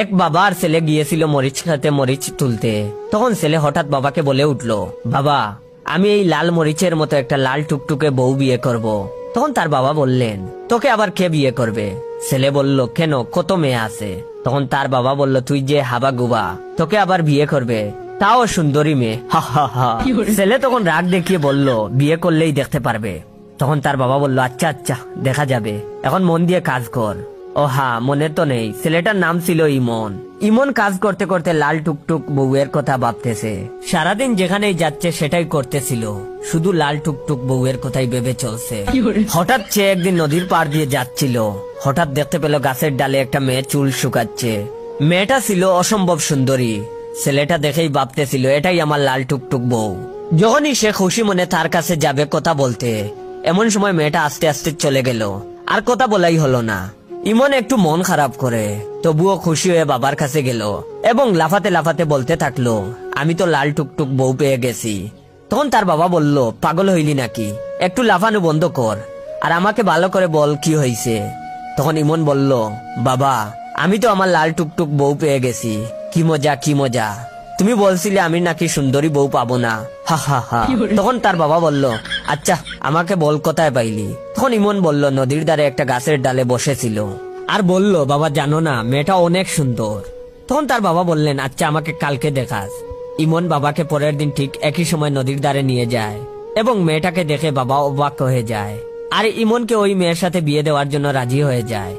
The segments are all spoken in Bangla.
এক বাবা আর ছেলে গিয়েছিল মরিচ খেতে মরিচ তুলতে। তখন ছেলে হঠাৎ বাবাকে বলে উঠলো, বাবা আমি এই লাল মরিচের মতো একটা লাল টুকটুকে বউ বিয়ে করব। তখন তার বাবা বললেন, তোকে আবার কে বিয়ে করবে? ছেলে বলল, কেন, কত মেয়ে আছে। তখন তার বাবা বলল, তুই যে হাবা গুবা, তোকে আবার বিয়ে করবে, তাও সুন্দরী মেয়ে। হা হা হা। ছেলে তখন রাগ দেখিয়ে বলল, বিয়ে করলেই দেখতে পারবে। তখন তার বাবা বলল, আচ্ছা আচ্ছা দেখা যাবে, এখন মন দিয়ে কাজ কর। ও হ্যাঁ, মনে তো নেই, ছেলেটার নাম ছিল ইমন। ইমন কাজ করতে করতে লাল টুকটুক বউয়ের কথা ভাবতেছে। সারাদিন যেখানেই যাচ্ছে সেটাই করতেছিল, শুধু লাল টুকটুক বউয়ের কথাই ভেবে চলছে। হঠাৎ সে একদিন নদীর পাড় দিয়ে যাচ্ছিল, হঠাৎ দেখতে পেল গাছের ডালে একটা মেয়ে চুল শুকাচ্ছে। মেয়েটা ছিল অসম্ভব সুন্দরী। ছেলেটা দেখেই ভাবতেছিল, এটাই আমার লাল টুকটুক বউ। যখনই সে খুশি মনে তার কাছে যাবে কথা বলতে, এমন সময় মেয়েটা আস্তে আস্তে চলে গেল, আর কথা বলাই হলো না। ইমন একটু মন খারাপ করে, তবুও খুশি হয়ে বাবার কাছে গেল এবং লাফাতে লাফাতে বলতে থাকলো, আমি তো লাল টুকটুক বউ পেয়ে গেছি। তখন তার বাবা বলল, পাগল হইলি নাকি, একটু লাফানো বন্ধ কর আর আমাকে ভালো করে বল কি হয়েছে। তখন ইমন বলল, বাবা আমি তো আমার লাল টুকটুক বউ পেয়ে গেছি, কি মজা কি মজা, তুমি বলছিলে আমি নাকি সুন্দরী বউ পাবো না, হা হা হা। তখন তার বাবা বলল, আচ্ছা আমাকে বল কোথায় পাইলি। তখন ইমন বলল, নদীর ধারে একটা গাছের ডালে বসেছিল, আর বলল, বাবা জানো না মেয়েটা অনেক সুন্দর। তখন তার বাবা বললেন, আচ্ছা আমাকে কালকে দেখাস। ইমন বাবাকে পরের দিন ঠিক একই সময় নদীর ধারে নিয়ে যায় এবং মেয়েটাকে দেখে বাবা অবাক হয়ে যায়, আর ইমনকে ওই মেয়ের সাথে বিয়ে দেওয়ার জন্য রাজি হয়ে যায়।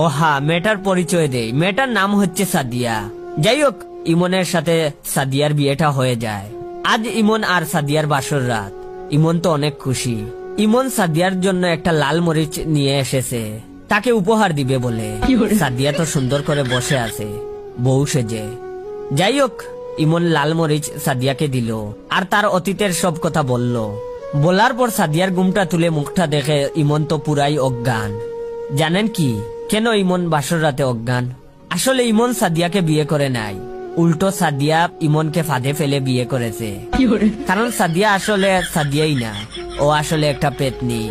ও হ্যাঁ, মেয়েটার পরিচয় দেই, মেয়েটার নাম হচ্ছে সাদিয়া। যাই হোক, ইমনের সাথে সাদিয়ার বিয়েটা হয়ে যায়। আজ ইমন আর সাদিয়ার বাসর রাত। ইমন তো অনেক খুশি। ইমন সাদিয়ার জন্য একটা লাল মরিচ নিয়ে এসেছে, তাকে উপহার দিবে বলে। সাদিয়া তো সুন্দর করে বসে আছে বউ সেজে। যাই হোক, ইমন লাল মরিচ সাদিয়াকে দিল আর তার অতীতের সব কথা বলল। বলার পর সাদিয়ার ঘুমটা তুলে মুখটা দেখে ইমন তো পুরাই অজ্ঞান। জানেন কি কেন ইমন বাসর রাতে অজ্ঞান? আসলে ইমন সাদিয়াকে বিয়ে করে নাই, উল্টো সাদিয়া ইমনকে ফাঁদে ফেলে বিয়ে করেছে। কারণ সাদিয়া আসলে সাদিয়াই না, ও আসলে একটা পেতনি।